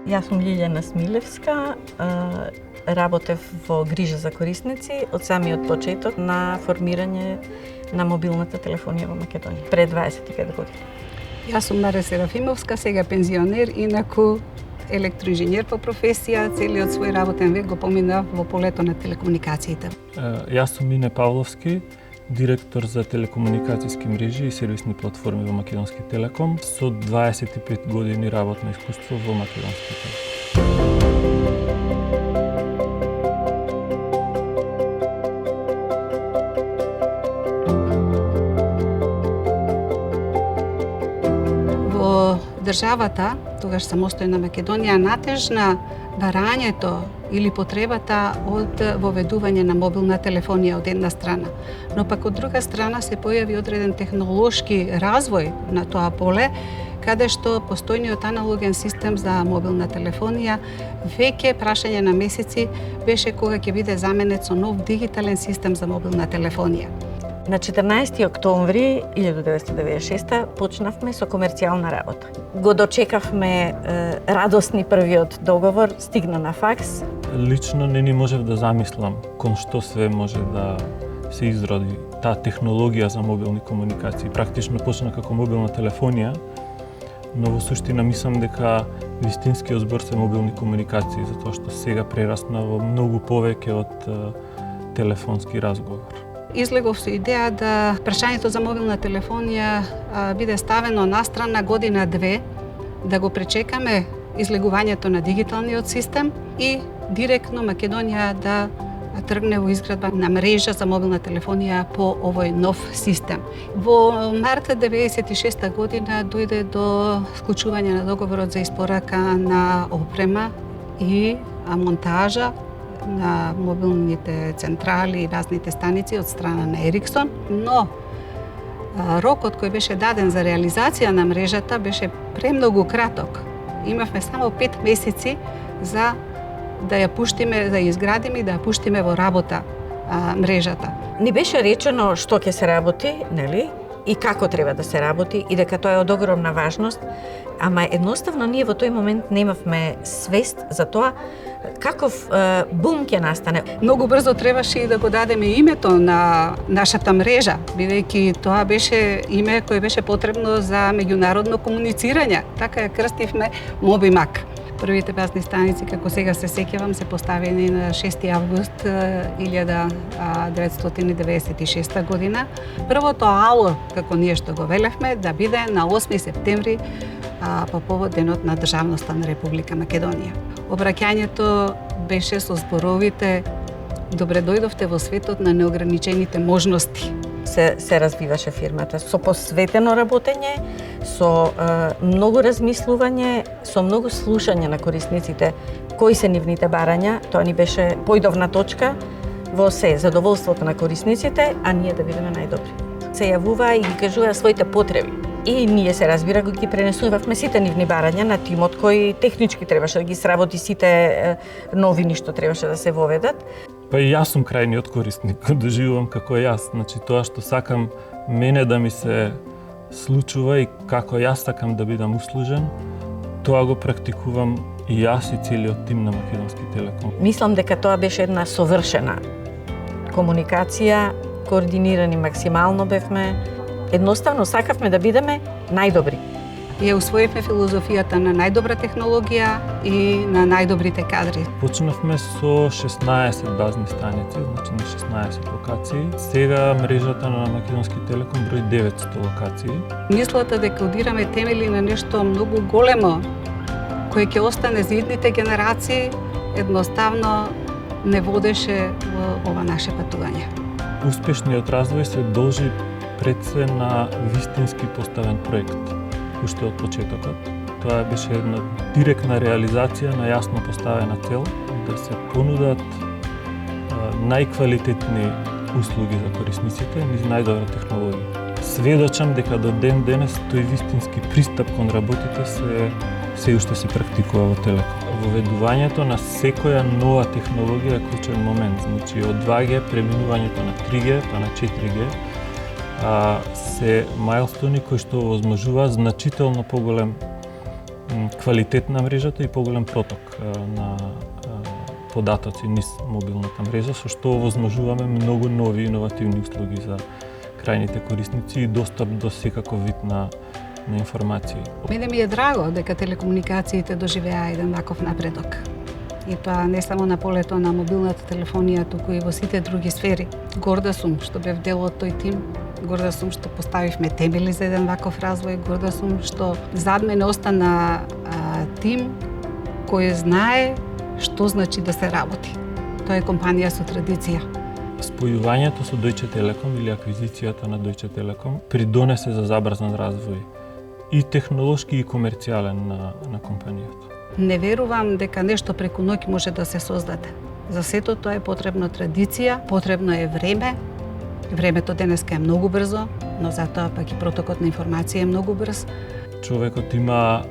Јас сум Лилјана Смилевска, работев во грижа за корисници од самиот почеток на формирање на мобилната телефонија во Македонија пред 25 години. Јас сум Мара Серафимовска, сега пензионер, инаку електроинженер по професија, целиот свој работен век го поминав во полето на телекомуникациите. Јас сум Мине Павловски, директор за телекомуникацијски мрежи и сервисни платформи во Македонски Телеком, со 25 години работно искуство во Македонски Телеком. Државата, тогаш самостојна Македонија, натежна барањето или потребата од воведување на мобилна телефонија од една страна. Но пак од друга страна се појави одреден технолошки развој на тоа поле, каде што постојниот аналоген систем за мобилна телефонија веќе прашање на месеци беше кога ќе биде заменет со нов дигитален систем за мобилна телефонија. На 14 октомври 1996 почнавме со комерцијална работа. Го дочекавме радосни првиот договор, стигна на факс. Лично не ни можев да замислам кон што све може да се изроди таа технологија за мобилни комуникации. Практично почна како мобилна телефонија, но во суштина мислам дека вистинскиот збор се мобилни комуникации, затоа што сега прерасна во многу повеќе од телефонски разговор. Излегов со идеја да прашањето за мобилна телефонија биде ставено настрана година-две, да го пречекаме излегувањето на дигиталниот систем и директно Македонија да тргне во изградба на мрежа за мобилна телефонија по овој нов систем. Во март 1996 година дојде до склучување на договорот за испорака на опрема и монтажа на мобилните централи и разните станици од страна на Ериксон, но рокот кој беше даден за реализација на мрежата беше премногу краток. Имавме само 5 месеци за да ја пуштиме, да ја изградиме и да ја пуштиме во работа мрежата. Ни беше речено што ќе се работи, нели? И како треба да се работи и дека тоа е од огромна важност, ама едноставно ние во тој момент немавме свест за тоа каков бум ќе настане. Многу брзо требаше и да го дадеме името на нашата мрежа, бидејќи тоа беше име кое беше потребно за меѓународно комуницирање. Така ја крстивме Мобимак. Првите базни станици, како сега се сеќавам, се поставени на 6 август 1996 година. Првото ало, како ние што го велевме, да биде на 8 септември по повод денот на државноста на Република Македонија. Обраќањето беше со зборовите "Добре дојдовте во светот на неограничените можности". Се развиваше фирмата со посветено работење, со многу размислување, со многу слушање на корисниците, кои се нивните барања. Тоа ни беше појдовна точка во се задоволството на корисниците, а ние да бидеме најдобри. Се јавуваа и ги кажуваа своите потреби. И ние се разбира ги пренесувавме сите нивни барања на тимот кој технички требаше да ги сработи сите новини што требаше да се воведат. Па и јас сум крајниот корисник, доживувам како јас. Значи тоа што сакам мене да ми се случува и како јас сакам да бидам услужен, тоа го практикувам и јас и целиот тим на Македонски Телеком. Мислам дека тоа беше една совршена комуникација, координирани максимално бевме. Едноставно сакавме да бидеме најдобри. Ја усвоивме филозофијата на најдобра технологија и на најдобрите кадри. Почнавме со 16 базни станици, значи на 16 локации. Сега мрежата на Македонски Телеком брои 900 локации. Мислата дека удираме темели на нешто многу големо, кое ќе остане за идните генерации, едноставно не водеше во ова наше патување. Успешниот развој се должи пред се на вистински поставен проект, уште од почетокот. Тоа беше една директна реализација на јасно поставена цел да се понудат најквалитетни услуги за корисниците низ најдобра технологија. Сведочам дека до ден денес тој вистински пристап кон работите се уште се практикува во Телеком. Воведувањето на секоја нова технологија е клучен момент. Значи од 2G преминувањето на 3G па на 4G се мајлстони кои што овозможуваат значително поголем квалитет на мрежата и поголем проток на податоци низ мобилната мрежа, со што овозможуваме многу нови иновативни услуги за крајните корисници и достап до секаков вид на информации. Мене ми е драго дека телекомуникациите доживеа еден ваков напредок. И тоа не само на полето на мобилната телефонија, туку и во сите други сфери. Горда сум што бев дел од тој тим, горда сум што поставивме темели за еден ваков развој, горда сум што зад мене остана тим кој знае што значи да се работи. Тоа е компанија со традиција. Спојувањето со Deutsche Telekom или аквизицијата на Deutsche Telekom придонесе за забрзан развој и технолошки и комерцијален на компанијата. Не верувам дека нешто преку ноќ може да се создаде. За сето тоа е потребно традиција, потребно е време. Времето денеска е многу брзо, но затоа пак и протокот на информација е многу брз. Човекот има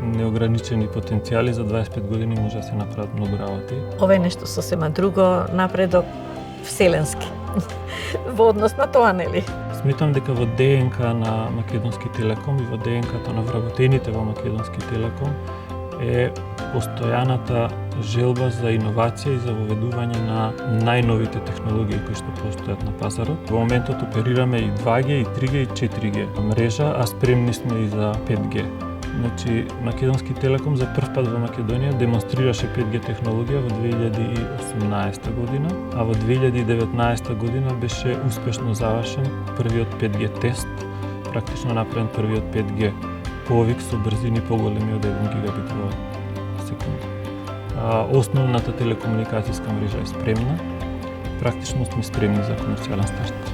неограничени потенцијали, за 25 години може да се направат многу работи. Ова е нешто сосема друго, напредок вселенски. Во однос на тоа, нели? Сметам дека во ДНК на Македонски Телеком и во ДНК-то на вработените во Македонски Телеком е постојаната желба за иновација и за воведување на најновите технологии кои што постојат на пазарот. Во моментот оперираме и 2G, и 3G, и 4G мрежа, а спремни сме и за 5G. Значи, Македонски Телеком за прв пат во Македонија демонстрираше 5G технологија во 2018 година, а во 2019 година беше успешно завршен првиот 5G тест, практично направен првиот 5G повик со брзини поголеми од 1 гигабит во секунда. Основната телекомуникацијска мрежа е спремна, практично сме спремни за комерцијален старт.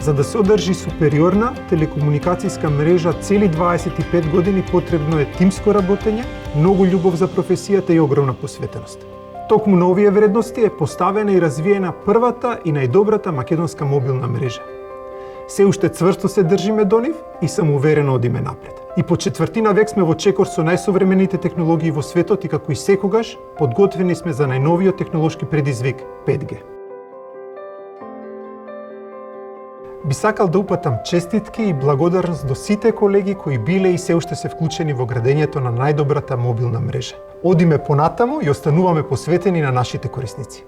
За да се одржи супериорна телекомуникацијска мрежа цели 25 години потребно е тимско работење, многу љубов за професијата и огромна посветеност. Токму на овие вредности е поставена и развиена првата и најдобрата македонска мобилна мрежа. Се уште цврсто се држиме до нив и самоуверено одиме напред. И по четвртина век сме во чекор со најсовремените технологии во светот и како и секогаш подготвени сме за најновиот технолошки предизвик 5G. Би сакал да упатам честитки и благодарност до сите колеги кои биле и се уште се вклучени во градењето на најдобрата мобилна мрежа. Одиме понатаму и остануваме посветени на нашите корисници.